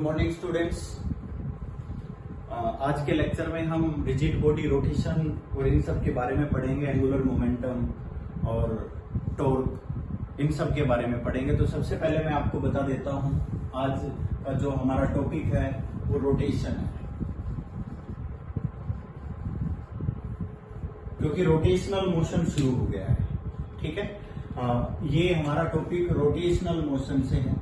Morning students. आज के lecture में हम रिजिड बॉडी रोटेशन और इन सब के बारे में पढ़ेंगे, एंगुलर मोमेंटम और टॉर्क, इन सब के बारे में पढ़ेंगे। तो सबसे पहले मैं आपको बता देता हूं, आज का जो हमारा टॉपिक है वो रोटेशन है, क्योंकि रोटेशनल मोशन शुरू हो गया है। ठीक है, ये हमारा टॉपिक रोटेशनल मोशन से है,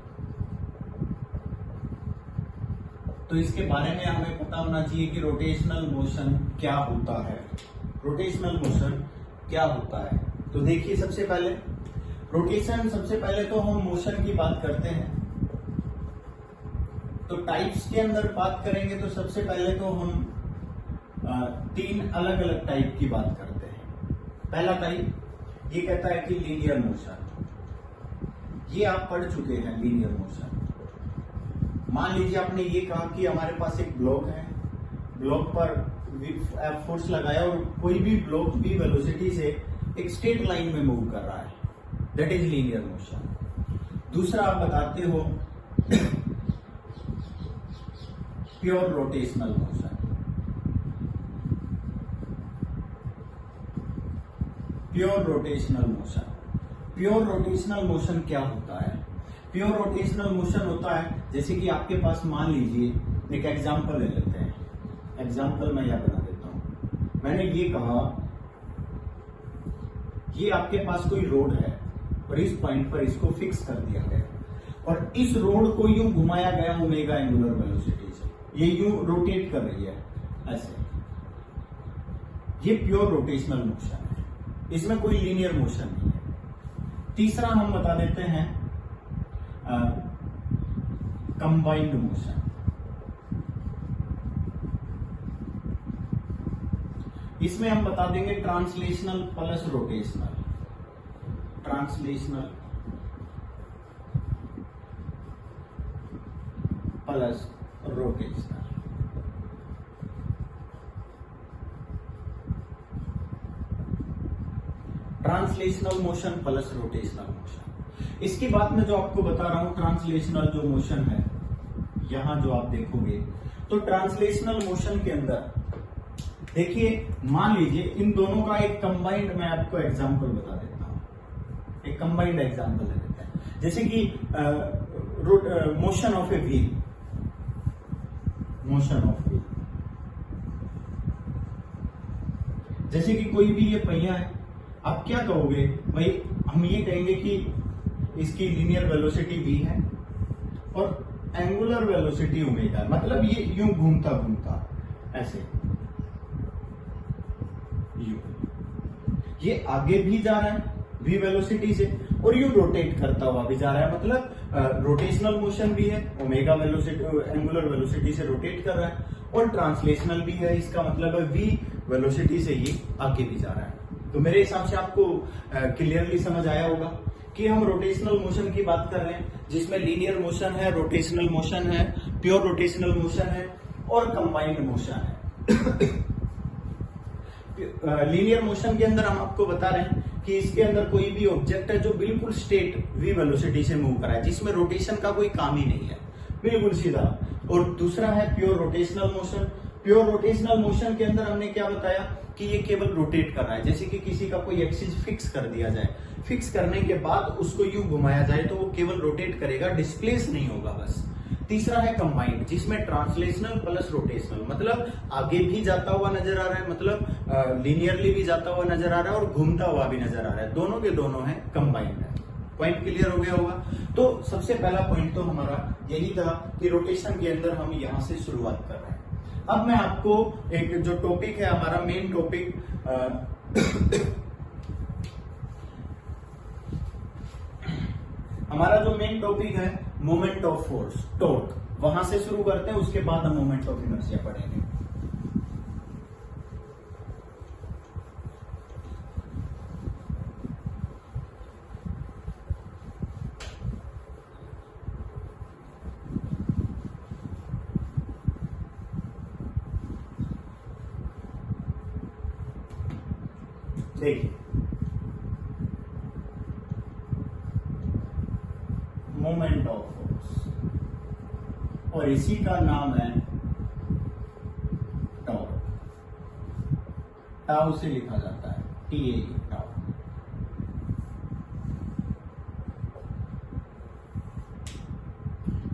तो इसके बारे में हमें पता होना चाहिए कि रोटेशनल मोशन क्या होता है। रोटेशनल मोशन क्या होता है, तो देखिए सबसे पहले रोटेशन, सबसे पहले तो हम मोशन की बात करते हैं। तो टाइप्स के अंदर बात करेंगे तो सबसे पहले तो हम तीन अलग अलग टाइप की बात करते हैं। पहला टाइप ये कहता है कि लीनियर मोशन, ये आप पढ़ चुके हैं लीनियर मोशन। मान लीजिए आपने ये कहा कि हमारे पास एक ब्लॉक है, ब्लॉक पर फोर्स लगाया और कोई भी ब्लॉक भी वेलोसिटी से एक स्ट्रेट लाइन में मूव कर रहा है, दैट इज लीनियर मोशन। दूसरा आप बताते हो pure rotational motion. Pure rotational motion, pure rotational motion क्या होता है? प्योर रोटेशनल मोशन होता है जैसे कि आपके पास, मान लीजिए एक एग्जांपल ले लेते हैं। एग्जांपल मैं यह बना देता हूं। मैंने ये कहा, ये आपके पास कोई रोड है और इस पॉइंट पर इसको फिक्स कर दिया गया और इस रोड को यूं घुमाया गया ओमेगा एंगुलर वेलोसिटी से, ये यूं रोटेट कर रही है ऐसे। ये प्योर रोटेशनल मोशन है, इसमें कोई लीनियर मोशन नहीं है। तीसरा हम बता देते हैं कंबाइंड मोशन। इसमें हम बता देंगे translational plus rotational. Translational plus rotational. Translational motion plus rotational motion. इसकी बात मैं जो आपको बता रहा हूं, ट्रांसलेशनल जो मोशन है, यहां जो आप देखोगे तो ट्रांसलेशनल मोशन के अंदर देखिए, मान लीजिए इन दोनों का एक कंबाइंड, मैं आपको एग्जांपल बता देता हूं। एक कंबाइंड एग्जांपल ले लेते हैं, जैसे कि motion of a wheel. Motion of wheel, जैसे कि कोई भी ये पहिया है, आप क्या कहोगे भाई? हम ये कहेंगे कि इसकी लीनियर वेलोसिटी v है और एंगुलर वेलोसिटी ओमेगा, मतलब ये यूं घूमता घूमता ऐसे, ये आगे भी जा रहा है v वेलोसिटी से और यूं रोटेट करता हुआ भी जा रहा है, मतलब रोटेशनल मोशन भी है, ओमेगा वेलोसिटी एंगुलर वेलोसिटी से रोटेट कर रहा है, और ट्रांसलेशनल भी है, इसका मतलब है v वेलोसिटी से ये आगे भी जा रहा है। तो मेरे हिसाब से आपको क्लियरली समझ आया होगा कि हम रोटेशनल मोशन की बात कर रहे हैं, जिसमें लीनियर मोशन है, रोटेशनल मोशन है, प्योर रोटेशनल मोशन है और कंबाइंड मोशन है। लीनियर मोशन के अंदर हम आपको बता रहे हैं कि इसके अंदर कोई भी ऑब्जेक्ट है जो बिल्कुल स्ट्रेट v वेलोसिटी से मूव कर रहा है, जिसमें रोटेशन का कोई काम ही नहीं है, बिल्कुल सीधा। और दूसरा है pure rotational motion. Pure rotational motion के अंदर हमने क्या बताया कि ये केवल रोटेट कर रहा है, जैसे कि किसी का कोई एक्सिस फिक्स कर दिया जाए, फिक्स करने के बाद उसको यूं घुमाया जाए तो वो केवल रोटेट करेगा, डिस्प्लेस नहीं होगा बस। तीसरा है कंबाइंड, जिसमें ट्रांसलेशनल प्लस रोटेशनल, मतलब आगे भी जाता हुआ नजर आ रहा है, मतलब लीनियरली भी जाता हुआ नजर आ रहा है और घूमता हुआ भी नजर आ रहा है, दोनों के दोनों है, कंबाइंड है। पॉइंट क्लियर हो गया होगा। तो सबसे पहला पॉइंट तो हमारा यही था कि रोटेशन के अंदर हम यहां से शुरुआत कर रहे हैं। अब मैं आपको एक जो टॉपिक है, हमारा मेन टॉपिक, हमारा जो मेन टॉपिक है मोमेंट ऑफ फोर्स, टॉर्क, वहां से शुरू करते हैं, उसके बाद हम मोमेंट ऑफ इनर्शिया पढ़ेंगे। देखिए, मोमेंट ऑफ फोर्स और इसी का नाम है टॉर्क। टाउ से लिखा जाता है TA, टाउ।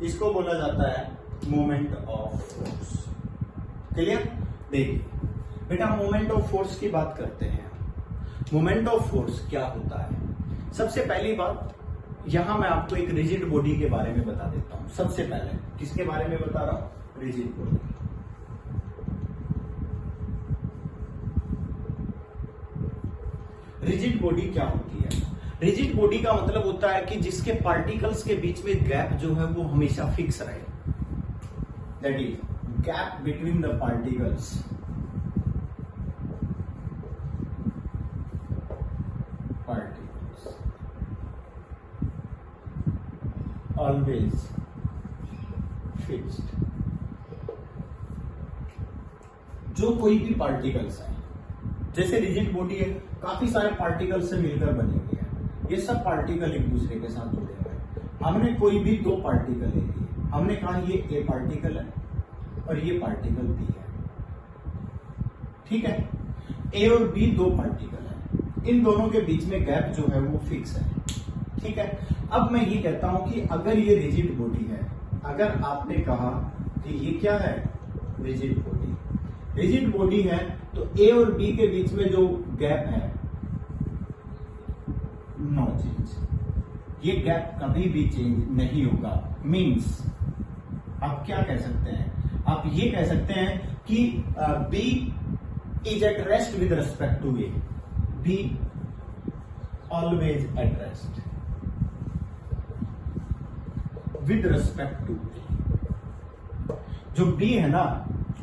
इसको बोला जाता है मोमेंट ऑफ फोर्स। क्लियर? देखिए बेटा, मोमेंट ऑफ फोर्स की बात करते हैं। मोमेंट ऑफ फोर्स क्या होता है? सबसे पहली बात, यहां मैं आपको एक रिजिड बॉडी के बारे में बता देता हूं। सबसे पहले किसके बारे में बता रहा हूं? Rigid body. रिजिड बॉडी क्या होती है? रिजिड बॉडी का मतलब होता है कि जिसके पार्टिकल्स के बीच में गैप जो है वो हमेशा फिक्स रहे। That is gap between the particles always fixed. जो कोई भी पार्टिकल्स है, जैसे रिजिड बॉडी है, काफी सारे पार्टिकल्स से मिलकर बनी हुई है। ये सब पार्टिकल एक दूसरे के साथ जुड़े हुए हैं। हमने कोई भी दो पार्टिकल ले लिए, हमने कहा ये ए पार्टिकल है और ये पार्टिकल बी है। ठीक है? ए और बी दो पार्टिकल है, इन दोनों के बीच में गैप जो है वो फिक्स है। ठीक है? अब मैं ये कहता हूं कि अगर ये रिजिड बॉडी है, अगर आपने कहा कि ये क्या है? Rigid body. रिजिड बॉडी है तो ए और बी के बीच में जो गैप है, नो चेंज। ये गैप कभी भी चेंज नहीं होगा। मीन्स आप क्या कह सकते हैं? आप ये कह सकते हैं कि B is at rest with respect to A. B always at rest with respect to A. जो बी है ना,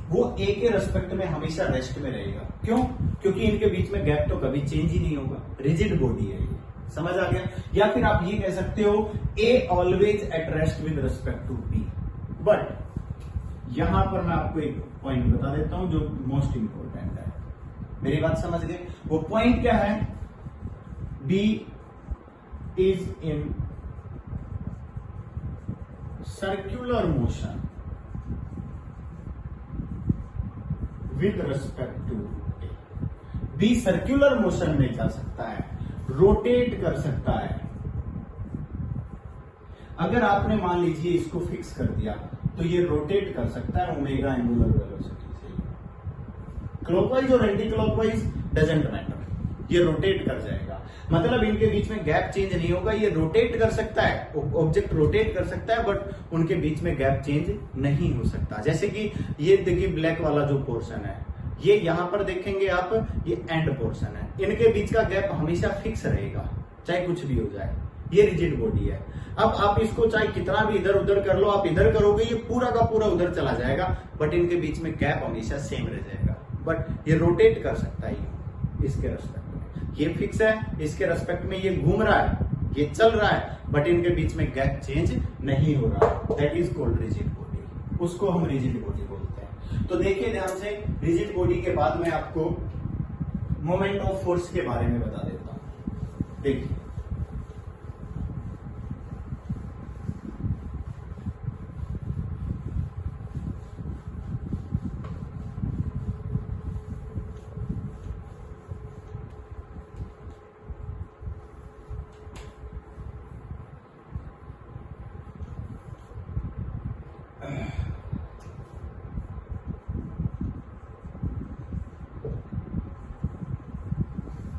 वो ए के रेस्पेक्ट में हमेशा रेस्ट में रहेगा। क्यों? क्योंकि इनके बीच में गैप तो कभी चेंज ही नहीं होगा। रिजिड बॉडी है ये। समझ आ गया? या फिर आप ये कह सकते हो A always at rest with respect to B. But यहां पर मैं आपको एक पॉइंट बता देता हूं जो मोस्ट इंपॉर्टेंट है। मेरी बात समझ गए? वो पॉइंट क्या है? B is in circular motion with respect to A. B circular motion में जा सकता है, रोटेट कर सकता है। अगर आपने मान लीजिए इसको फिक्स कर दिया तो ये रोटेट कर सकता है ओमेगा एंगुलर वेलोसिटी से। क्लॉकवाइज और एंटी क्लॉकवाइज डजंट मैटर, ये रोटेट कर जाएगा। मतलब इनके बीच में गैप चेंज नहीं होगा। ये रोटेट कर सकता है, ऑब्जेक्ट रोटेट कर सकता है, बट उनके बीच में गैप चेंज नहीं हो सकता। जैसे कि ये देखिए ब्लैक वाला जो पोर्शन है, ये यहां पर देखेंगे आप, ये एंड पोर्शन है। इनके बीच का गैप हमेशा फिक्स रहेगा, चाहे कुछ भी हो जाए। ये रिजिड बॉडी है। अब आप इसको चाहे कितना भी इधर उधर कर लो, आप इधर करोगे ये पूरा का पूरा उधर चला जाएगा, बट इनके बीच में गैप हमेशा सेम रह जाएगा। बट ये रोटेट कर सकता है इसके रेस्पेक्ट में। ये फिक्स है, इसके रेस्पेक्ट में ये घूम रहा है, ये चल रहा है, बट इनके बीच में गैप चेंज नहीं हो रहा। That is called rigid body. उसको हम रिजिड बॉडी बोलते हैं। तो देखिए ध्यान से, रिजिड बॉडी के बाद मैं आपको मोमेंट ऑफ फोर्स के बारे में बता देता हूं। देखिए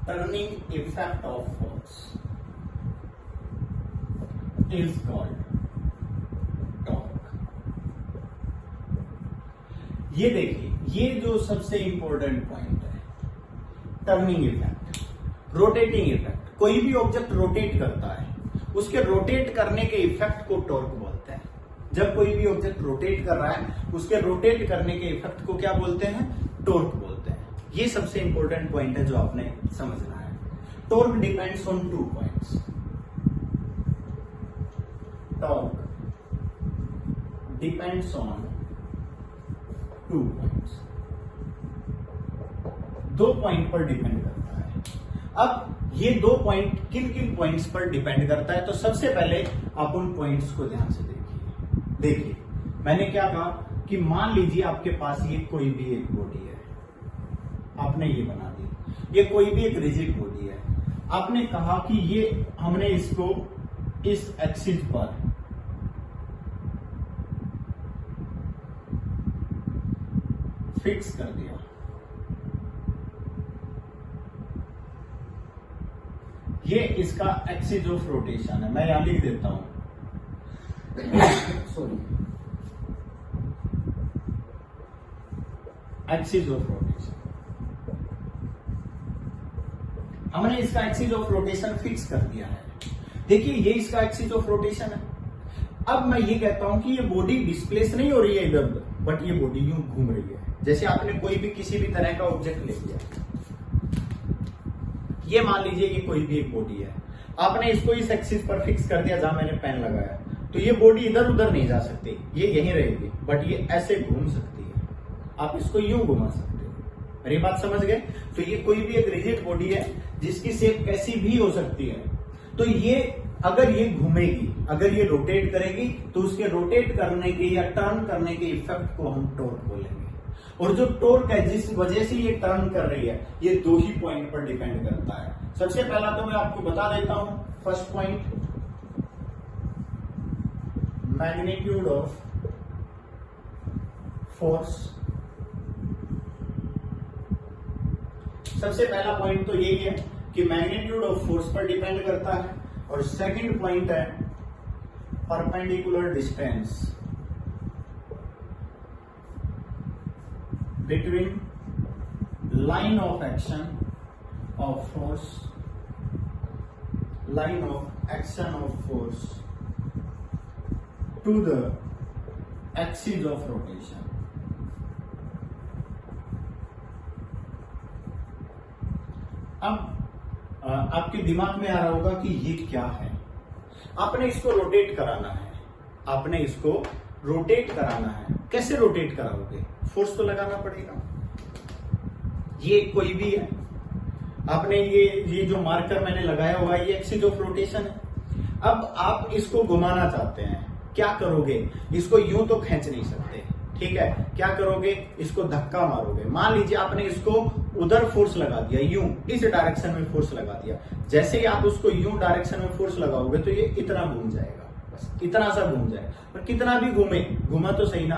turning effect of force is called torque। ये देखिए, ये जो सबसे इंपॉर्टेंट पॉइंट है, टर्निंग इफेक्ट, रोटेटिंग इफेक्ट। कोई भी ऑब्जेक्ट रोटेट करता है, उसके रोटेट करने के इफेक्ट को टॉर्क बोलते हैं। जब कोई भी ऑब्जेक्ट रोटेट कर रहा है, उसके रोटेट करने के इफेक्ट को क्या बोलते हैं? टॉर्क बोलते हैं। ये सबसे इंपॉर्टेंट पॉइंट है जो आपने समझना है। Torque depends on 2 points. Torque depends on 2 points. 2 point पर डिपेंड करता है। अब ये 2 पॉइंट किन किन पॉइंट्स पर डिपेंड करता है, तो सबसे पहले आप उन पॉइंट्स को ध्यान से देखिए। मैंने क्या कहा कि मान लीजिए आपके पास ये कोई भी एक बॉडी है, आपने ये बना दी, ये कोई भी एक रिजिड बॉडी है। आपने कहा कि ये हमने इसको इस एक्सिस पर फिक्स कर दिया। ये इसका एक्सिस ऑफ रोटेशन है, मैं यहां लिख देता हूं सॉरी, एक्सिस ऑफ रोटेशन। हमने इसका एक्सिस ऑफ रोटेशन फिक्स कर दिया है। देखिए ये इसका एक्सिस ऑफ रोटेशन है। अब मैं ये कहता हूं कि ये बॉडी डिस्प्लेस नहीं हो रही है इधर उधर, बट ये बॉडी यूं घूम रही है। जैसे आपने कोई भी किसी भी तरह का ऑब्जेक्ट ले लिया, ये मान लीजिए कि कोई भी एक बॉडी है, आपने इसको इस एक्सिस पर फिक्स कर दिया जहां मैंने पेन लगाया, तो ये बॉडी इधर उधर नहीं जा सकती, ये यहीं रहेगी, बट ये ऐसे घूम सकती है। आप इसको यूं घुमा सकते हो। मेरी बात समझ गए? तो ये कोई भी एक रिजिड बॉडी है जिसकी शेप कैसी भी हो सकती है। तो ये अगर ये घूमेगी, अगर ये रोटेट करेगी, तो उसके रोटेट करने के या टर्न करने के इफेक्ट को हम टॉर्क बोलेंगे। और जो टॉर्क है जिस वजह से ये टर्न कर रही है, ये दो ही पॉइंट पर डिपेंड करता है। सबसे पहला तो मैं आपको बता देता हूं, first point, magnitude of force. सबसे पहला पॉइंट तो यही है कि मैग्नीट्यूड ऑफ फोर्स पर डिपेंड करता है। और सेकंड पॉइंट है perpendicular distance between line of action of force, line of action of force to the axis of rotation. अब आपके दिमाग में आ रहा होगा कि ये क्या है। आपने इसको रोटेट कराना है, आपने इसको रोटेट कराना है। कैसे रोटेट कराओगे? फोर्स तो लगाना पड़ेगा। ये कोई भी है, आपने ये जो मार्कर मैंने लगाया हुआ है, ये एक्सिस ऑफ रोटेशन है। अब आप इसको घुमाना चाहते हैं, क्या करोगे? इसको यूं तो खींच नहीं सकते, ठीक है? क्या करोगे? इसको धक्का मारोगे। मान लीजिए आपने इसको उधर फोर्स लगा दिया, यूं इस डायरेक्शन में फोर्स लगा दिया। जैसे ही आप उसको यूं डायरेक्शन में फोर्स लगाओगे तो ये इतना घूम जाएगा, बस इतना सा घूम जाएगा। पर कितना भी घूमा तो सही ना।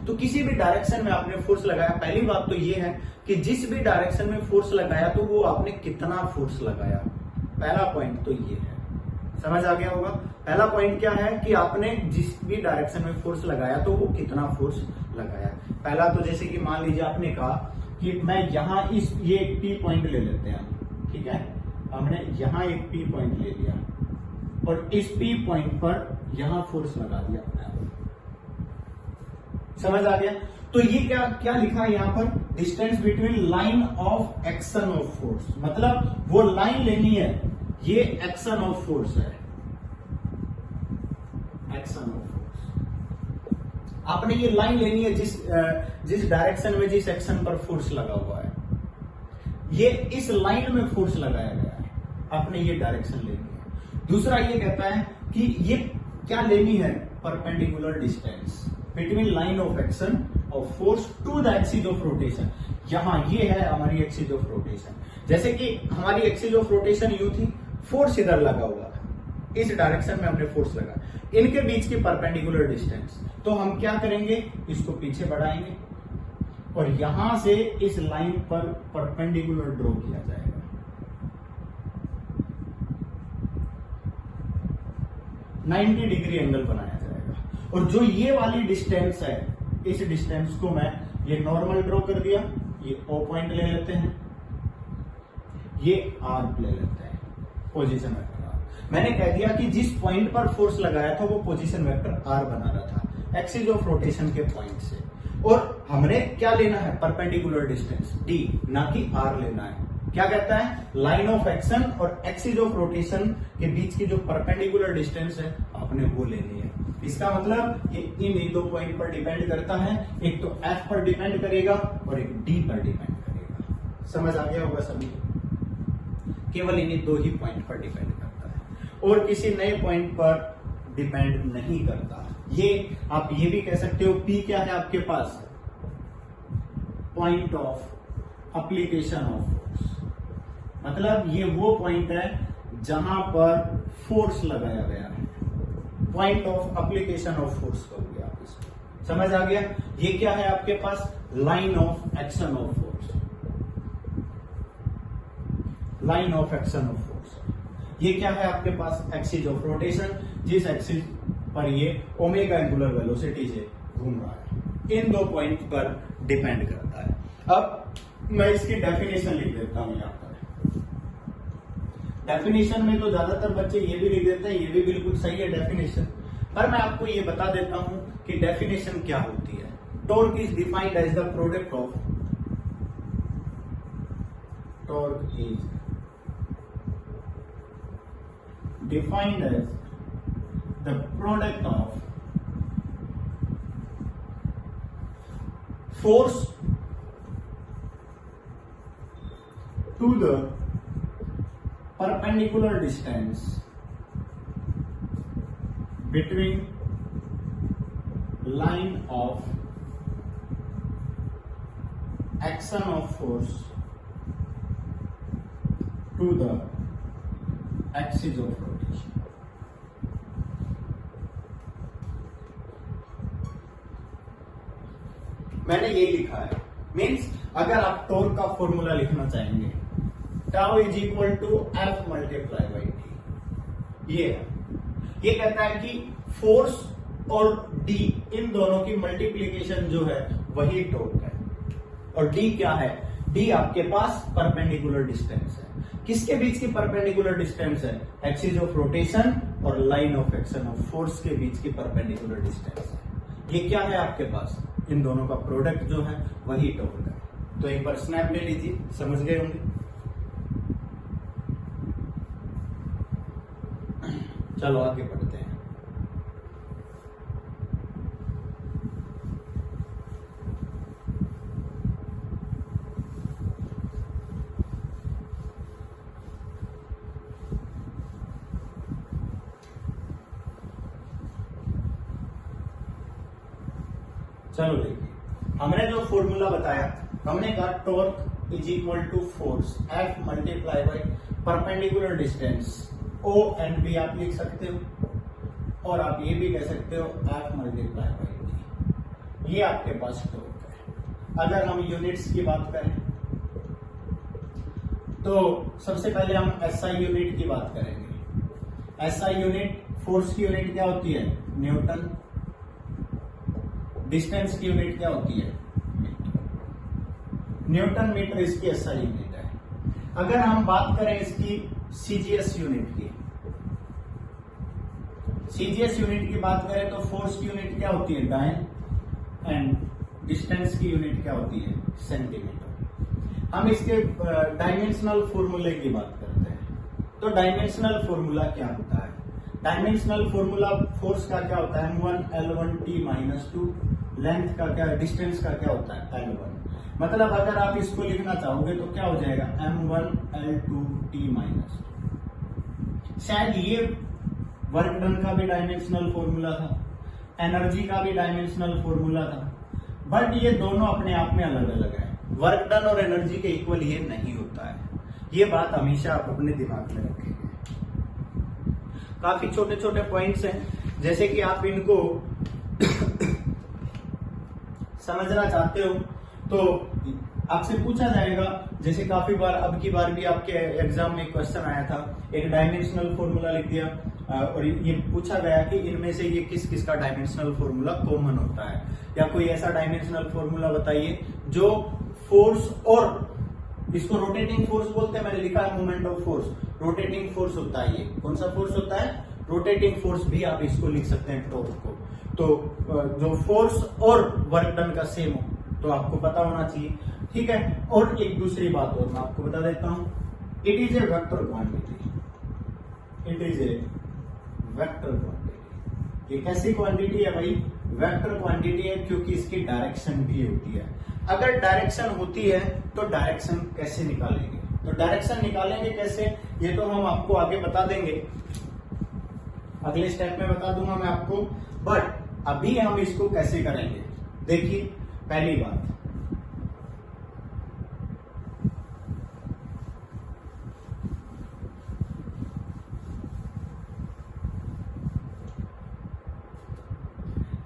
तो किसी भी डायरेक्शन में आपने फोर्स लगाया, पहली बात तो ये है कि जिस भी डायरेक्शन में फोर्स लगाया तो वो आपने कितना फोर्स लगाया। पहला पॉइंट तो ये है, समझ आ गया होगा। पहला पॉइंट क्या है कि आपने जिस भी डायरेक्शन में फोर्स लगाया तो वो कितना फोर्स लगाया। पहला तो जैसे कि मान लीजिए आपने कहा कि मैं यहां ये एक पी पॉइंट ले लेते हैं, ठीक है? हमने यहां एक पी पॉइंट ले लिया और इस पी पॉइंट पर यहां फोर्स लगा दिया। समझ आ गया? तो ये क्या लिखा है यहां पर? Distance between line of action of force, मतलब वो लाइन लेनी है, ये एक्शन ऑफ फोर्स है, एक्शन ऑफ फोर्स। आपने ये लाइन लेनी है जिस डायरेक्शन में जिस एक्शन पर फोर्स लगा हुआ है, ये इस लाइन में फोर्स लगाया गया है, आपने ये डायरेक्शन लेनी है। दूसरा ये कहता है कि ये क्या लेनी है? Perpendicular distance between line of action of force to the axis of rotation. यहां ये है हमारी एक्सिस ऑफ रोटेशन। जैसे कि हमारी एक्सिस ऑफ रोटेशन यूं थी, फोर्स इधर लगा हुआ था, इस डायरेक्शन में हमने फोर्स लगा, इनके बीच की परपेंडिकुलर डिस्टेंस। तो हम क्या करेंगे? इसको पीछे बढ़ाएंगे और यहां से इस लाइन पर परपेंडिकुलर ड्रॉ किया जाएगा। $90 डिग्री एंगल बनाया जाएगा। और जो ये वाली डिस्टेंस है, इस डिस्टेंस को मैं ये नॉर्मल ड्रॉ कर दिया, ये O पॉइंट ले लेते हैं, ये R ले लेते हैं, पोजीशन वेक्टर R। मैंने कह दिया कि जिस पॉइंट पर फोर्स लगाया था वो पोजीशन वेक्टर R बना रहा था एक्सिस ऑफ रोटेशन के पॉइंट से। और हमने क्या लेना है? परपेंडिकुलर डिस्टेंस D, ना कि R लेना है। क्या कहता है? लाइन ऑफ एक्शन और एक्सिस ऑफ रोटेशन के बीच की जो परपेंडिकुलर डिस्टेंस है आपने वो लेनी है। इसका मतलब ये इन दो पॉइंट पर डिपेंड करता है, एक तो F पर डिपेंड करेगा और एक D पर डिपेंड करेगा। समझ आ गया होगा सभी? केवल इन्हीं दो ही पॉइंट पर डिपेंड करता है और किसी नए पॉइंट पर डिपेंड नहीं करता। ये आप ये भी कह सकते हो P क्या है आपके पास, point of application of force, मतलब ये वो पॉइंट है जहां पर फोर्स लगाया गया है, point of application of force कहोगे आप इसको, समझ आ गया। ये क्या है आपके पास, line of action of force, line of action of force. ये क्या है आपके पास, एक्सिस ऑफ रोटेशन, जिस एक्सिस पर ये ओमेगा एंगुलर वेलोसिटी से घूम रहा है, इन दो पॉइंट पर डिपेंड करता है। अब मैं इसकी डेफिनेशन लिख देता हूं यहां पर। डेफिनेशन में तो ज्यादातर बच्चे ये भी लिख देते हैं, ये भी बिल्कुल सही है डेफिनेशन, पर मैं आपको ये बता देता हूं कि डेफिनेशन क्या होती है। Torque is defined as the product of, torque is defined as the product of force to the perpendicular distance between line of action of force to the axis of rotation. मैंने ये लिखा है, means अगर आप torque का formula लिखना चाहेंगे, tau is equal to F multiply by T, ये कहता है कि फोर्स और डी इन दोनों की मल्टीप्लीकेशन जो है वही टॉर्क है। और डी क्या है, डी आपके पास परपेंडिकुलर डिस्टेंस है। किसके बीच की परपेंडिकुलर डिस्टेंस है, एक्सिस ऑफ रोटेशन और line of action of force के बीच की परपेंडिकुलर डिस्टेंस है। ये क्या है आपके पास, इन दोनों का प्रोडक्ट जो है वही टॉर्क है। तो एक बार स्नैप ले लीजिए, समझ गए होंगे। चलो आगे बढ़ते हैं। चलो देखिए, हमने जो फॉर्मूला बताया, हमने कहा torque is equal to force F multiply by perpendicular distance O and B आप लिख सकते हो, और आप ये भी कह सकते हो एफ मल्टीप्लाई बाई टी। ये आपके पास टॉर्क है। अगर हम यूनिट्स की बात करें तो सबसे पहले हम एसआई यूनिट की बात करेंगे। एसआई यूनिट, फोर्स की यूनिट क्या होती है, न्यूटन। डिस्टेंस की यूनिट क्या होती है, मीटर। न्यूटन मीटर इसकी एसआई यूनिट है। अगर हम बात करें इसकी सीजीएस यूनिट की, सीजीएस यूनिट की बात करें तो फोर्स की यूनिट क्या होती है, डायन, एंड डिस्टेंस की यूनिट क्या होती है, सेंटीमीटर। हम इसके डायमेंशनल फॉर्मूले की बात करते हैं। तो डायमेंशनल फॉर्मूला क्या होता है, डायमेंशनल फॉर्मूला फोर्स का क्या होता है, m1 L1T - 2, लेंथ का क्या, डिस्टेंस का क्या होता है, L1। मतलब अगर आप इसको लिखना चाहोगे तो क्या हो जाएगा, m1 L2T - 2। शायद ये वर्क डन का भी डायमेंशनल फॉर्मूला था, एनर्जी का भी डायमेंशनल फॉर्मूला था, बट ये दोनों अपने आप में अलग अलग है। वर्क डन और एनर्जी के इक्वल ये नहीं होता है। ये बात हमेशा आप अपने दिमाग में रखेंगे। काफी छोटे छोटे पॉइंट्स हैं, जैसे कि आप इनको समझना चाहते हो तो आपसे पूछा जाएगा, जैसे काफी बार, अब की बार भी आपके एग्जाम में क्वेश्चन आया था, एक डायमेंशनल फॉर्मूला लिख दिया और ये पूछा गया कि इनमें से ये किस किस का डायमेंशनल फॉर्मूला कॉमन होता है, या कोई ऐसा डायमेंशनल फॉर्मूला बताइए जो फोर्स और, इसको रोटेटिंग फोर्स बोलते हैं, मैंने लिखा है moment of force, rotating force होता है। ये कौन सा फोर्स होता है, रोटेटिंग फोर्स भी आप इसको लिख सकते हैं टॉर्क को। तो जो फोर्स और वर्क डन का सेम हो तो आपको पता होना चाहिए, ठीक है। और एक दूसरी बात और मैं आपको बता देता हूं, it is a vector quantity, it is a vector quantity. ये कैसी क्वांटिटी है भाई, वेक्टर क्वांटिटी है, क्योंकि इसकी डायरेक्शन भी होती है। अगर डायरेक्शन होती है तो डायरेक्शन कैसे निकालेंगे, तो डायरेक्शन निकालेंगे कैसे, ये तो हम आपको आगे बता देंगे, अगले स्टेप में बता दूंगा मैं आपको। बट अभी हम इसको कैसे करेंगे, देखिए पहली बात,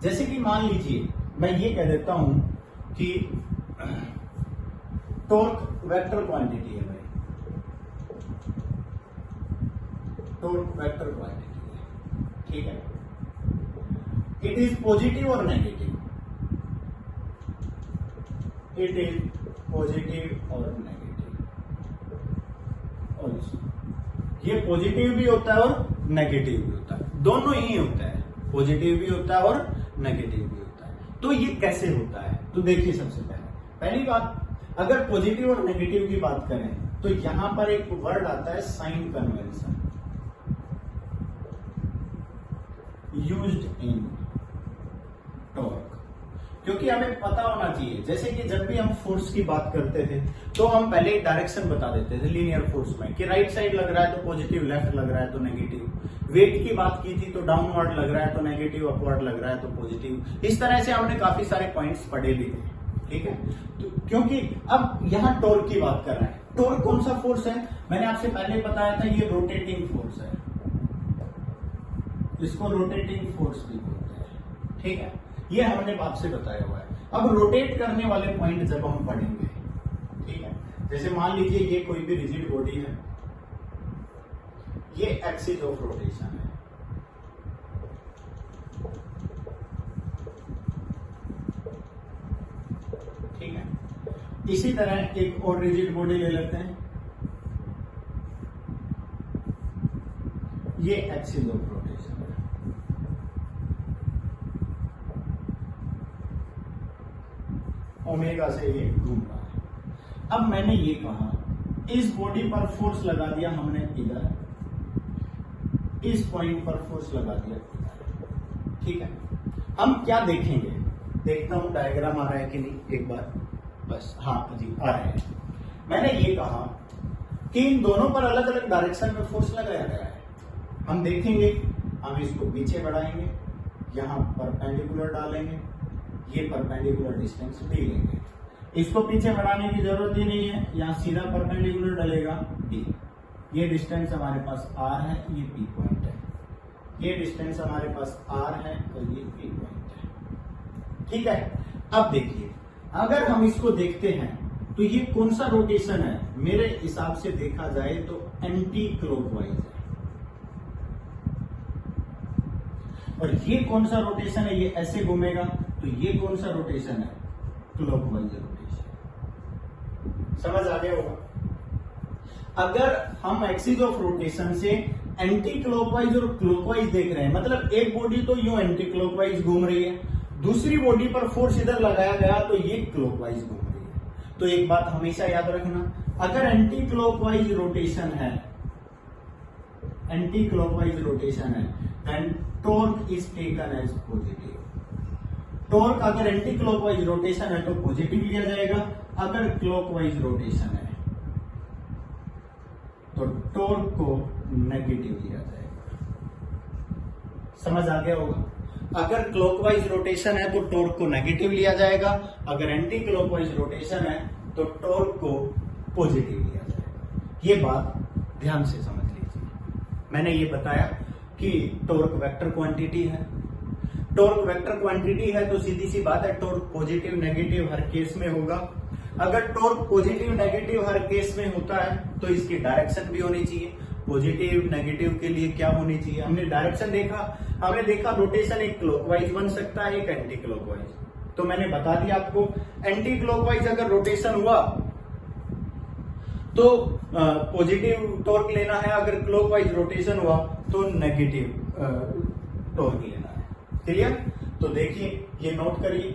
जैसे कि मान लीजिए मैं ये कह देता हूं कि टॉर्क वेक्टर क्वांटिटी है भाई, टॉर्क वेक्टर क्वांटिटी है, ठीक है, इट इज पॉजिटिव और नेगेटिव, इट इज पॉजिटिव और नेगेटिव, और ये पॉजिटिव भी होता है और नेगेटिव भी होता है, दोनों ही होता है, पॉजिटिव भी होता है और नेगेटिव भी होता है। तो ये कैसे होता है, तो देखिए सबसे पहली बात, अगर पॉजिटिव और नेगेटिव की बात करें तो यहां पर एक वर्ड आता है sign convention, used in torque, क्योंकि हमें पता होना चाहिए, जैसे कि जब भी हम फोर्स की बात करते थे तो हम पहले एक डायरेक्शन बता देते थे लीनियर फोर्स में कि राइट साइड लग रहा है तो पॉजिटिव, लेफ्ट लग रहा है तो नेगेटिव, वेट की बात की थी तो डाउनवर्ड लग रहा है तो नेगेटिव, अपवर्ड लग रहा है तो पॉजिटिव, इस तरह से हमने काफी सारे पॉइंट्स पढ़े भी थे, ठीक है। तो क्योंकि अब यहां टॉर्क की बात कर रहे हैं, टॉर्क कौन सा फोर्स है, मैंने आपसे पहले बताया था ये रोटेटिंग फोर्स है, इसको रोटेटिंग फोर्स भी बोलते हैं, ठीक है, ये हमने आपसे बताया हुआ है। अब रोटेट करने वाले पॉइंट जब हम पढ़ेंगे, ठीक है, जैसे मान लीजिए ये कोई भी रिजिड बॉडी है, ये एक्सिस ऑफ रोटेशन है, ठीक है, इसी तरह एक और रिजिड बॉडी ले लेते हैं, ये एक्सिस ऑफ रोटेशन है, ओमेगा से ये घूम रहा है। अब मैंने ये कहा इस बॉडी पर फोर्स लगा दिया हमने इधर, इस पॉइंट पर फोर्स लगा दिया इधर, ठीक है, हम क्या देखेंगे, देखता हूं डायग्राम आ रहा है कि नहीं एक बार, बस हाँ जी आ रहा है। मैंने ये कहा कि इन दोनों पर अलग अलग डायरेक्शन में फोर्स लगाया गया है, हम देखेंगे, हम इसको पीछे बढ़ाएंगे, यहां परपेंडिकुलर डालेंगे, ये परपेंडिकुलर डिस्टेंस डी लेंगे, इसको पीछे बढ़ाने की जरूरत ही नहीं है, यहां सीधा परपेंडिकुलर डलेगा डी, ये डिस्टेंस हमारे पास आर है, ये पी पॉइंट है, ये डिस्टेंस हमारे पास आर है और ये पी पॉइंट है, ठीक है। अब देखिए अगर हम इसको देखते हैं तो ये कौन सा रोटेशन है, मेरे हिसाब से देखा जाए तो एंटी क्लॉकवाइज है, और ये कौन सा रोटेशन है, ये ऐसे घूमेगा, तो ये कौन सा रोटेशन है, क्लॉकवाइज रोटेशन, समझ आ गया होगा। अगर हम एक्सिस ऑफ रोटेशन से एंटी क्लॉकवाइज और क्लॉकवाइज देख रहे हैं, मतलब एक बॉडी तो यूं एंटी क्लॉकवाइज घूम रही है, दूसरी बॉडी पर फोर्स इधर लगाया गया तो ये क्लॉकवाइज घूम रही है, तो एक बात हमेशा याद रखना, अगर एंटी क्लॉकवाइज रोटेशन है, एंटी क्लॉकवाइज रोटेशन है, then torque is taken as positive, torque अगर एंटी क्लॉकवाइज रोटेशन है तो पॉजिटिव लिया जाएगा, अगर क्लॉकवाइज रोटेशन है तो टॉर्क को नेगेटिव लिया जाएगा, समझ आ गया होगा। अगर क्लॉकवाइज रोटेशन है तो टॉर्क को नेगेटिव लिया जाएगा, अगर एंटी क्लॉकवाइज रोटेशन है तो टॉर्क को पॉजिटिव लिया जाएगा, ये बात ध्यान से समझ लीजिए। मैंने ये बताया कि टॉर्क वेक्टर क्वांटिटी है, टॉर्क वेक्टर क्वांटिटी है तो सीधी सी बात है टॉर्क पॉजिटिव नेगेटिव हर केस में होगा, अगर टॉर्क पॉजिटिव नेगेटिव हर केस में होता है तो इसकी डायरेक्शन भी होनी चाहिए, पॉजिटिव नेगेटिव के लिए क्या होनी चाहिए, हमने डायरेक्शन देखा, हमने देखा रोटेशन एक क्लॉकवाइज बन सकता है, एक एंटी क्लॉकवाइज, तो मैंने बता दिया आपको एंटी क्लॉकवाइज अगर रोटेशन हुआ तो पॉजिटिव टॉर्क लेना है, अगर क्लॉकवाइज रोटेशन हुआ तो नेगेटिव टॉर्क लेना है, क्लियर। तो देखिए ये नोट करिए।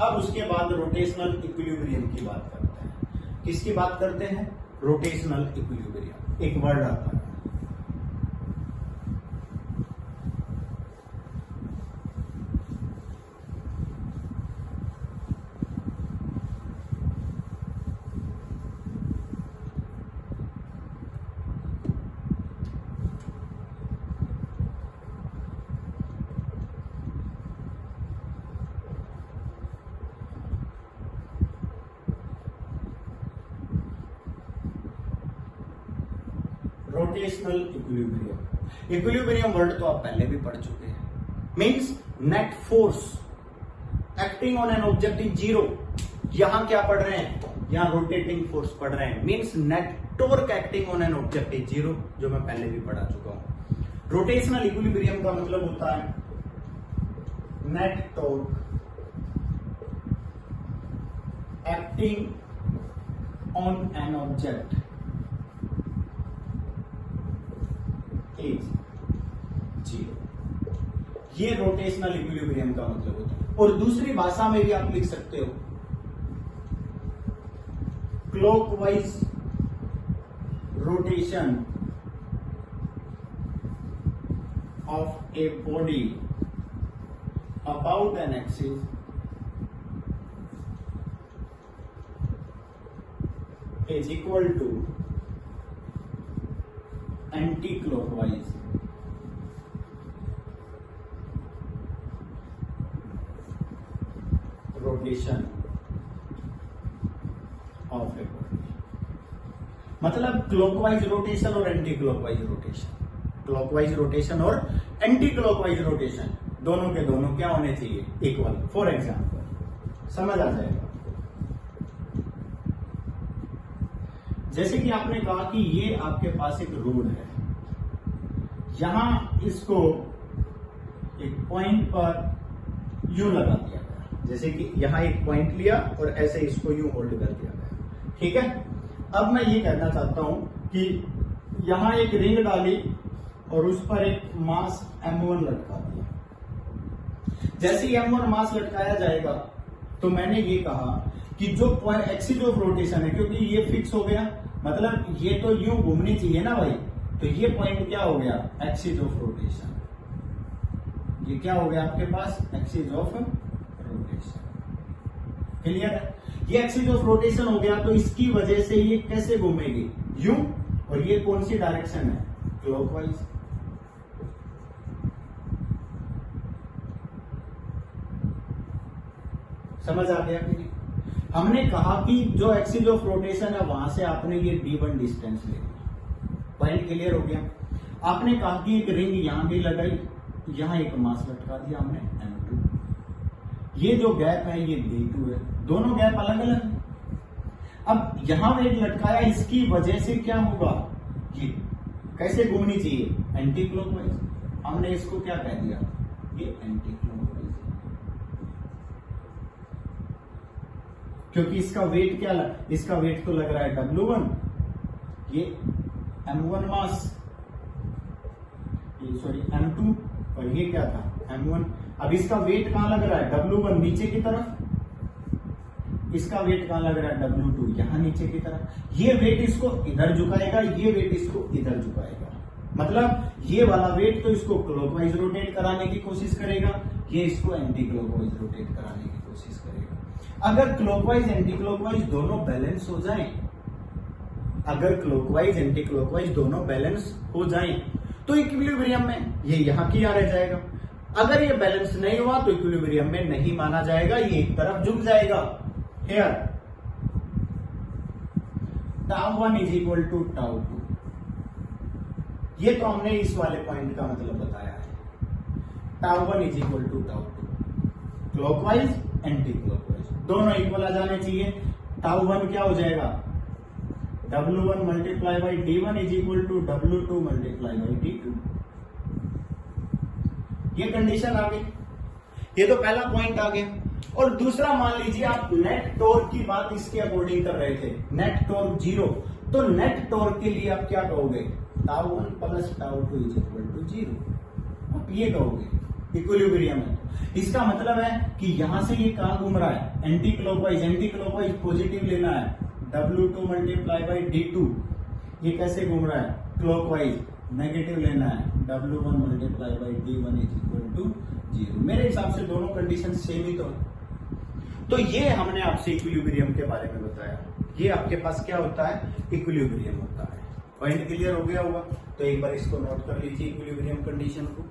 अब उसके बाद रोटेशनल इक्विलिब्रियम की बात करते हैं, किसकी बात करते हैं, रोटेशनल इक्विलिब्रियम, एक वर्ड आता है, रोटेशनल इक्विलिब्रियम। इक्विलिब्रियम वर्ड तो आप पहले भी पढ़ चुके हैं। Means net force acting on an object is zero. यहां क्या पढ़ रहे हैं, यहां रोटेटिंग फोर्स पढ़ रहे हैं। Means net torque acting on an object is zero, जो मैं पहले भी पढ़ा चुका हूं। रोटेशनल इक्विलिब्रियम का मतलब होता है net torque acting on an object is zero. ये रोटेशनल इक्विलिब्रियम का मतलब होता है। और दूसरी भाषा में भी आप लिख सकते हो clockwise rotation of a body about an axis is equal to anti-clockwise rotation of a body। मतलब क्लॉकवाइज रोटेशन और anti clockwise rotation, clockwise rotation और एंटी क्लॉकवाइज रोटेशन दोनों के दोनों क्या होने चाहिए, इक्वल। फॉर एग्जाम्पल समझ आ जाएगा। जैसे कि आपने कहा कि ये आपके पास एक रोड है, यहां इसको एक पॉइंट पर यूं लगा दिया गया, जैसे कि यहां एक पॉइंट लिया और ऐसे इसको यूं होल्ड कर दिया गया, ठीक है। अब मैं ये कहना चाहता हूं कि यहां एक रिंग डाली और उस पर एक मास M1 लटका दिया। जैसे ही M1 मास लटकाया जाएगा तो मैंने ये कहा कि जो एक्सिस ऑफ रोटेशन है, क्योंकि ये फिक्स हो गया, मतलब ये तो यूं घूमनी चाहिए ना भाई, तो ये पॉइंट क्या हो गया, एक्सिस ऑफ रोटेशन। ये क्या हो गया आपके पास, एक्सिस ऑफ रोटेशन। क्लियर है? ये एक्सिस ऑफ रोटेशन हो गया, तो इसकी वजह से ये कैसे घूमेगी, यूं, और ये कौन सी डायरेक्शन है, क्लॉकवाइज। समझ आ गया कि नहीं? हमने कहा कि जो एक्सिस ऑफ रोटेशन है वहां से आपने ये d1 डिस्टेंस ले लिया, पॉइंट क्लियर हो गया। आपने कहा कि एक रिंग यहां भी लगाई, यहां एक मास लटका दिया हमने M2। ये जो गैप है ये d2 है, दोनों गैप अलग अलग है। अब यहां वेट लटकाया, इसकी वजह से क्या होगा, ये कैसे घूमनी चाहिए, एंटी क्लॉकवाइज। हमने इसको क्या कह दिया, ये एंटी क्लॉकवाइज, क्योंकि इसका वेट क्या इसका वेट तो लग रहा है W1, ये M1 मास, ये सॉरी M2, और ये क्या था M1। अब इसका वेट कहां लग रहा है, W1 नीचे की तरफ, इसका वेट कहां लग रहा है, W2 यहां नीचे की तरफ। ये वेट इसको इधर झुकाएगा, ये वेट इसको इधर झुकाएगा, मतलब ये वाला वेट तो इसको क्लॉकवाइज रोटेट कराने की कोशिश करेगा, ये इसको एंटी क्लॉकवाइज रोटेट कराने की कोशिश करेगा। अगर क्लॉकवाइज एंटी क्लॉकवाइज दोनों बैलेंस हो जाएं, अगर क्लॉकवाइज एंटी क्लॉकवाइज दोनों बैलेंस हो जाएं, तो इक्विलिब्रियम में ये यहां की रह जाएगा। अगर ये बैलेंस नहीं हुआ तो इक्विलिब्रियम में नहीं माना जाएगा, ये एक तरफ झुक जाएगा। हियर τ1 इज इक्वल टू τ2, ये तो हमने इस वाले पॉइंट का मतलब बताया है। τ1 is equal to τ2, clockwise anti clockwise दोनों इक्वल आ जाने चाहिए। τ1 क्या हो जाएगा, W1 multiply by D1 is equal to W2 multiply by D2। ये कंडीशन आ गई, ये तो पहला पॉइंट आ गया। और दूसरा मान लीजिए आप नेट टॉर्क की बात इसके अकॉर्डिंग कर रहे थे, नेट टॉर्क 0, तो नेट टॉर्क के लिए आप क्या कहोगे, τ1 प्लस τ2 इज इक्वल टू 0, आप ये कहोगे, इक्विलिब्रियम है। इसका मतलब है कि यहां से ये कहां घूम रहा है, anti clockwise, anti clockwise positive लेना है, W2 मल्टीप्लाई बाई D2, ये कैसे घूम रहा है, क्लॉकवाइज, नेगेटिव लेना है, W1 multiply by D1 is equal to 0। मेरे हिसाब से दोनों कंडीशन सेम ही तो ये हमने आपसे इक्विलिब्रियम के बारे में बताया। ये आपके पास क्या होता है, इक्विलिब्रियम होता है। पॉइंट क्लियर हो गया होगा, तो एक बार इसको नोट कर लीजिए इक्विलिब्रियम कंडीशन को।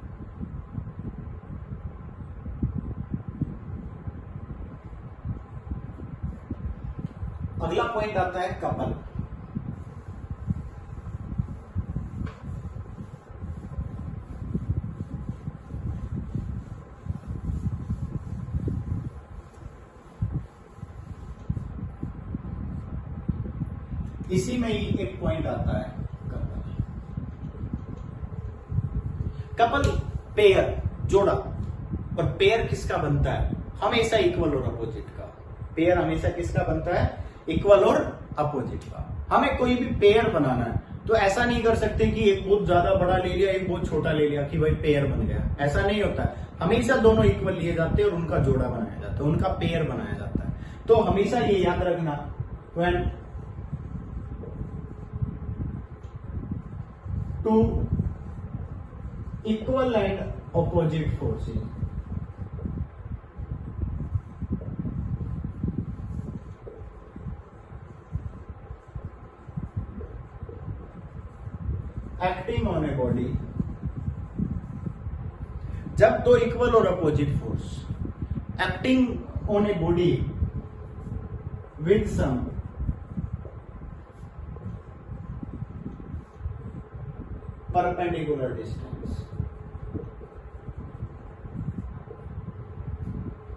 अगला पॉइंट आता है कपल। इसी में ही एक पॉइंट आता है कपल। कपल पेयर, जोड़ा, और पेयर किसका बनता है? हमेशा इक्वल और अपोजिट का। पेयर हमेशा किसका बनता है? इक्वल और अपोजिट का। हमें कोई भी पेयर बनाना है तो ऐसा नहीं कर सकते कि एक बहुत ज्यादा बड़ा ले लिया, एक बहुत छोटा ले लिया कि भाई पेयर बन गया। ऐसा नहीं होता है। हमेशा दोनों इक्वल लिए जाते हैं और उनका जोड़ा बनाया जाता है, उनका पेयर बनाया जाता है। तो हमेशा ये याद रखना, when two equal and opposite forces acting on a body, जब दो इक्वल और opposite force acting on a body with some perpendicular distance,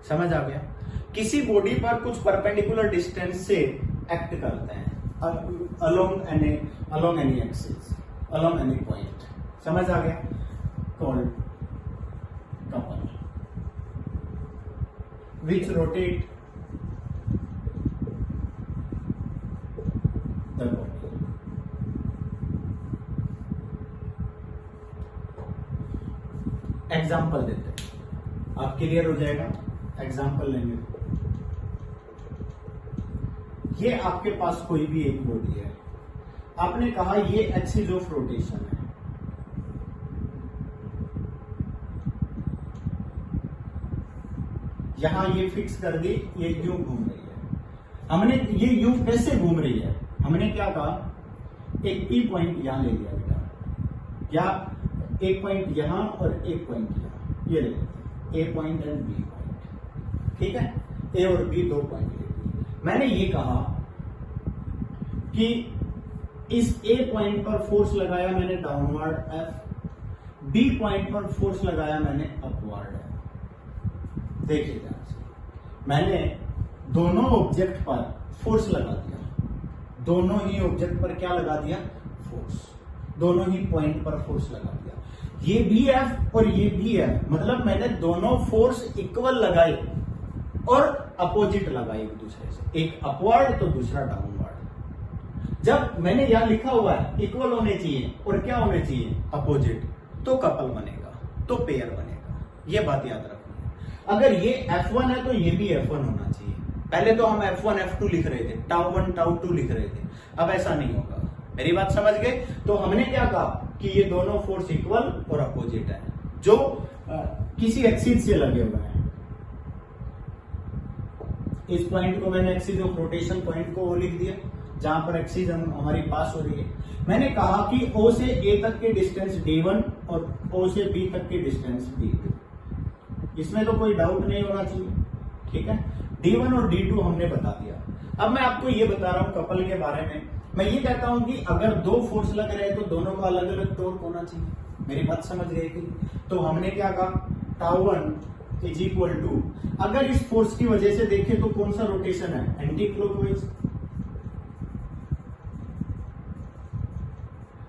समझ आ गया? किसी बॉडी पर कुछ परपेंडिकुलर डिस्टेंस से एक्ट करते हैं along any axis, along any point, समझ आ गया? called couple which rotate the body। Example देते हैं, आप क्लियर हो जाएगा। एग्जाम्पल लेंगे। ये आपके पास कोई भी एक बॉडी है, आपने कहा ये एक्सिस ऑफ रोटेशन है, यहां ये फिक्स कर दी, ये यूं घूम रही है। हमने ये यूं कैसे घूम रही है? हमने क्या कहा, एक ई पॉइंट यहां ले लिया बेटा, या एक पॉइंट यहां और एक पॉइंट यहां, ये ले लेते ए पॉइंट एंड बी पॉइंट, ठीक है? ए और बी दो पॉइंट ले लिए। मैंने ये कहा कि इस ए पॉइंट पर फोर्स लगाया मैंने डाउनवर्ड एफ, बी पॉइंट पर फोर्स लगाया मैंने अपवर्ड एफ। देखिए ध्यान से, मैंने दोनों ऑब्जेक्ट पर फोर्स लगा दिया, दोनों ही ऑब्जेक्ट पर क्या लगा दिया? फोर्स। दोनों ही पॉइंट पर फोर्स लगा दिया। ये भी एफ और ये भी एफ, मतलब मैंने दोनों फोर्स इक्वल लगाए और अपोजिट लगाए एक दूसरे से, एक अपवर्ड तो दूसरा डाउनवर्ड। जब मैंने यहां लिखा हुआ है इक्वल होने चाहिए और क्या होने चाहिए? अपोजिट, तो कपल बनेगा, तो पेयर बनेगा। ये बात याद रखनी है। अगर ये F1 है तो ये भी F1 होना चाहिए। पहले तो हम F1 F2 लिख रहे थे, टाउ1 टाउ2 लिख रहे थे, अब ऐसा नहीं होगा। मेरी बात समझ गए? तो हमने क्या कहा कि ये दोनों फोर्स इक्वल और अपोजिट है, जो किसी एक्सिस से लगे हुए हैं। इस पॉइंट को मैंने एक्सिस ऑफ रोटेशन पॉइंट को लिख दिया, जहां पर एक्सिस हमारी पास हो रही है। मैंने कहा कि O से A तक के डिस्टेंस D1 और O से B तक के डिस्टेंस D2, इसमें तो कोई डाउट नहीं होना चाहिए, ठीक है? D1 और D2 हमने बता दिया। अब मैं आपको ये बता रहा हूं कपल के बारे में। मैं ये कहता हूं कि अगर दो फोर्स लग रहे हैं तो दोनों का अलग अलग टॉर्क होना चाहिए। मेरी बात समझ गई थी? तो हमने क्या कहा, टाउ1 इज इक्वल टू, अगर इस फोर्स की वजह से देखें तो कौन सा रोटेशन है? Anti clockwise.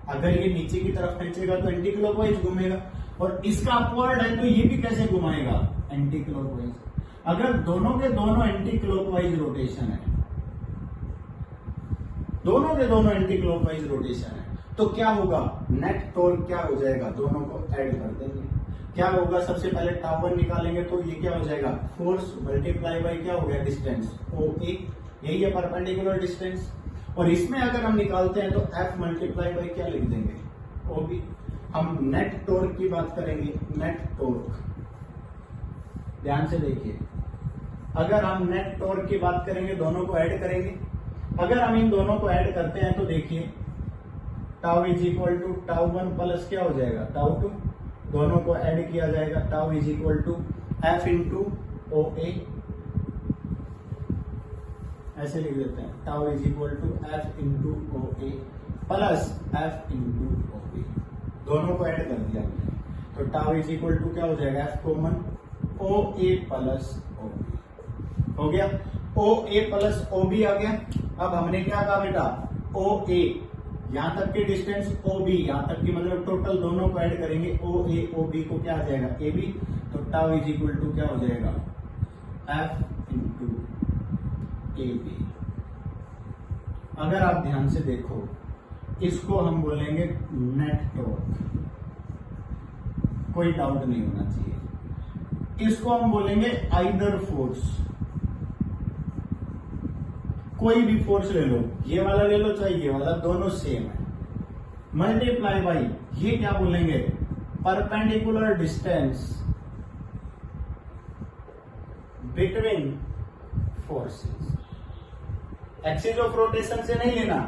अगर ये नीचे की तरफ खींचेगा तो एंटी क्लॉकवाइज घूमेगा, और इसका अपवर्ड है तो ये भी कैसे घुमाएगा? Anti clockwise. अगर दोनों के दोनों एंटी क्लॉकवाइज रोटेशन है, दोनों के दोनों एंटी क्लॉकवाइज रोटेशन है, तो क्या होगा? नेट टॉर्क क्या हो जाएगा? दोनों को ऐड कर देंगे, क्या होगा? सबसे पहले टाउ1 निकालेंगे तो ये क्या हो जाएगा? फोर्स मल्टीप्लाई बाई क्या हो गया? डिस्टेंस OA, यही है परपेंडिकुलर डिस्टेंस। और इसमें अगर हम निकालते हैं तो F मल्टीप्लाई बाई क्या लिख देंगे? OB। हम नेट टॉर्क की बात करेंगे, नेट टॉर्क, ध्यान से देखिए। अगर हम नेट टॉर्क की बात करेंगे, दोनों को ऐड करेंगे। अगर हम इन दोनों को ऐड करते हैं तो देखिए, tau is equal to tau one plus क्या हो जाएगा? टाउ2। दोनों को ऐड किया जाएगा, tau is equal to F into OA, ऐसे लिख देते हैं, tau is equal to F into OA plus F into OB। दोनों को ऐड कर दिया तो टाउ इज इक्वल टू क्या हो जाएगा? F common, OA plus OB हो गया। OA प्लस OB आ गया। अब हमने क्या कहा बेटा? ओ ए यहां तक की डिस्टेंस ओ बी, यहां तक की मतलब टोटल दोनों को ऐड करेंगे ओ ए ओ बी को क्या आ जाएगा ए बी, तो टाउ इज इक्वल टू क्या हो जाएगा एफ इंटू ए बी। अगर आप ध्यान से देखो इसको हम बोलेंगे नेट टॉर्क, कोई डाउट नहीं होना चाहिए। इसको हम बोलेंगे आइदर फोर्स, कोई भी फोर्स ले लो, ये वाला ले लो चाहे ये वाला, दोनों सेम है। मल्टीप्लाई बाई ये क्या बोलेंगे perpendicular distance between forces. Axis of rotation से नहीं लेना,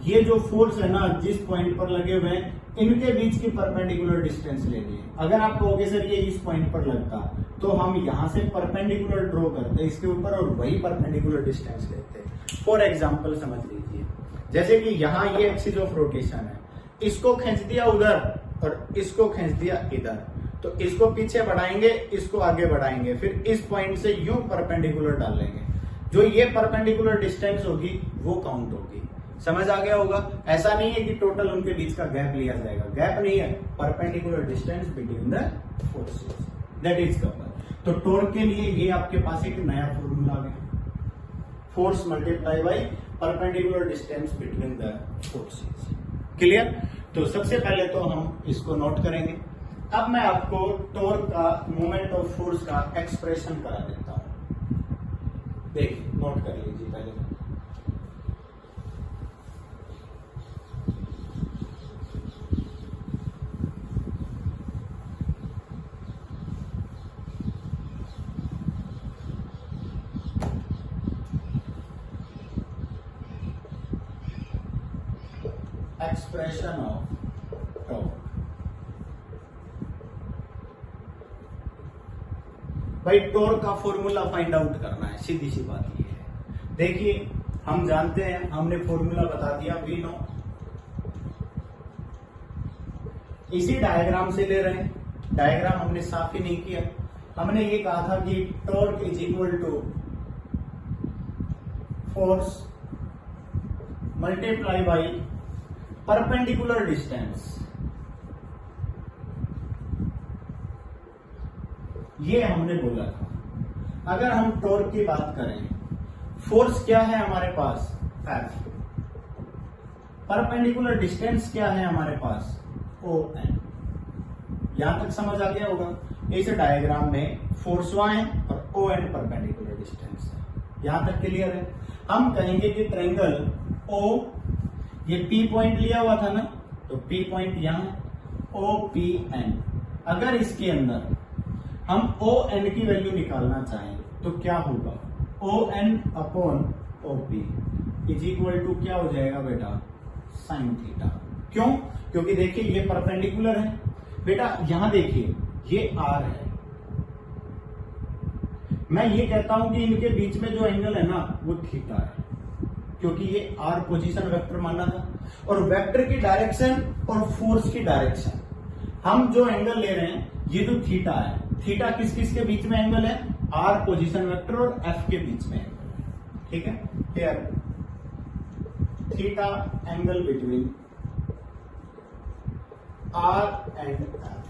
ये जो फोर्स है ना जिस पॉइंट पर लगे हुए हैं इनके बीच की परपेंडिकुलर डिस्टेंस लेनी है। अगर आप कहोगे सर ये इस पॉइंट पर लगता, तो हम यहां से परपेंडिकुलर ड्रॉ करते इसके ऊपर और वही परपेंडिकुलर डिस्टेंस लेते। फॉर एग्जांपल समझ लीजिए, जैसे कि यहां ये एक्सिस ऑफ रोटेशन है, इसको खींच दिया उधर और इसको खींच दिया इधर, तो इसको पीछे बढ़ाएंगे इसको आगे बढ़ाएंगे, फिर इस पॉइंट से यूं परपेंडिकुलर डालेंगे, जो ये परपेंडिकुलर डिस्टेंस होगी वो काउंट होगी। समझ आ गया होगा? ऐसा नहीं है कि टोटल उनके बीच का गैप लिया जाएगा, गैप नहीं है, perpendicular distance between the forces, that is couple. तो टॉर्क के लिए ये आपके पास एक नया फॉर्मूला आ गया, force multiply by perpendicular distance between the forces. Clear? तो सबसे पहले तो हम इसको नोट करेंगे। अब मैं आपको टॉर्क का मोमेंट ऑफ फोर्स का एक्सप्रेशन करा देता हूं। देखिए नोट कर लीजिए पहले। Expression of torque. भाई टॉर्क का फॉर्मूला फाइंड आउट करना है, सीधी सी बात ये है। देखिए हम जानते हैं, हमने फॉर्मूला बता दिया, वी नो। इसी डायग्राम से ले रहे हैं, डायग्राम हमने साफ ही नहीं किया। हमने ये कहा था कि torque is equal to force multiply by perpendicular distance. ये हमने बोला था। अगर हम टॉर्क की बात करें, फोर्स क्या है हमारे पास F, परपेंडिकुलर डिस्टेंस क्या है हमारे पास ON। यहां तक समझ आ गया होगा? इस डायग्राम में फोर्स वहां है और ON परपेंडिकुलर डिस्टेंस है। यहां तक क्लियर है? हम कहेंगे कि ट्रायंगल O, ये P पॉइंट लिया हुआ था ना, तो P पॉइंट यहां OPN। अगर इसके अंदर हम ON की वैल्यू निकालना चाहें तो क्या होगा? ON upon OP is equal to क्या हो जाएगा बेटा? Sine theta. क्यों? क्योंकि देखिए ये परपेंडिकुलर है बेटा। यहां देखिए ये R है, मैं ये कहता हूं कि इनके बीच में जो एंगल है ना वो थीटा है, क्योंकि ये R पोजीशन वेक्टर माना था। और वेक्टर की डायरेक्शन और फोर्स की डायरेक्शन, हम जो एंगल ले रहे हैं ये जो थीटा है, थीटा किस किस के बीच में एंगल है? R पोजीशन वेक्टर और F के बीच में एंगल है। ठीक है? Here theta angle between R and F,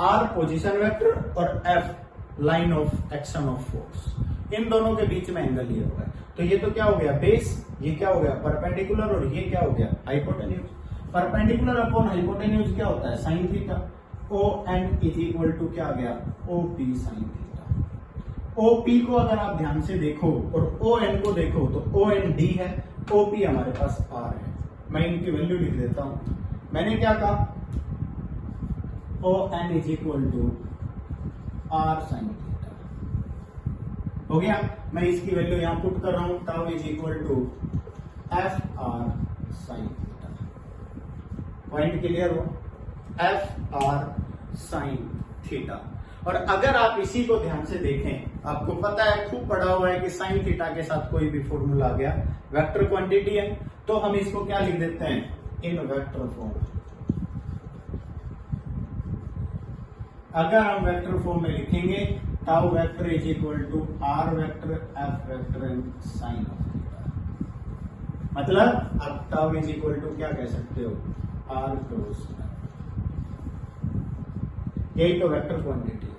R position vector और F line of action of force, इन दोनों के बीच में एंगल लिया हुआ है। तो ये तो क्या हो गया? बेस। ये क्या हो गया? परपेंडिकुलर। और ये क्या हो गया? हाइपोटेन्यूज। परपेंडिकुलर अपॉन हाइपोटेन्यूज क्या होता है? Sine theta. ON is equal to क्या आ गया? OP sine theta. OP को अगर आप ध्यान से देखो और ON को देखो तो ON D है, OP हमारे पास R है। मैं इनकी वैल्यू लिख देता हूं। मैंने क्या कहा? ON is equal to R sine theta. हो गया? मैं इसकी वैल्यू यहां पुट कर रहा हूं, tau is equal to FR sine theta. Point clear हो? FR sine theta. और अगर आप इसी को ध्यान से देखें, आपको पता है, खूब पढ़ा हुआ है कि साइन थीटा के साथ कोई भी फॉर्मूला आ गया, वेक्टर क्वांटिटी है, तो हम इसको क्या लिख देते हैं? In vector form. अगर हम वेक्टर फॉर्म में लिखेंगे, tau vector is equal to R vector F vector and sine of theta. मतलब अब टाउ इज इक्वल टू क्या कह सकते हो, आर क्रॉस, यही तो vector quantity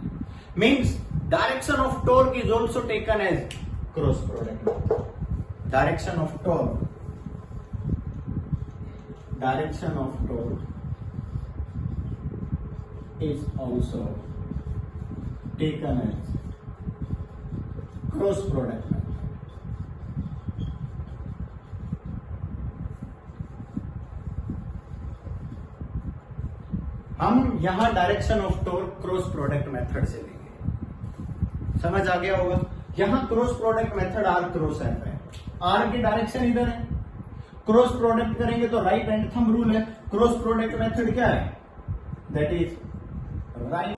means direction of torque is also taken as cross product. Direction of torque is also taken as cross product method. हम यहां direction of torque cross product method से लेंगे, समझ आ गया होगा। यहां cross product method R cross F है, आर की डायरेक्शन इधर है, क्रॉस प्रोडक्ट करेंगे तो राइट हैंड थंब रूल है, क्रॉस प्रोडक्ट मेथड क्या है, दैट इज राइट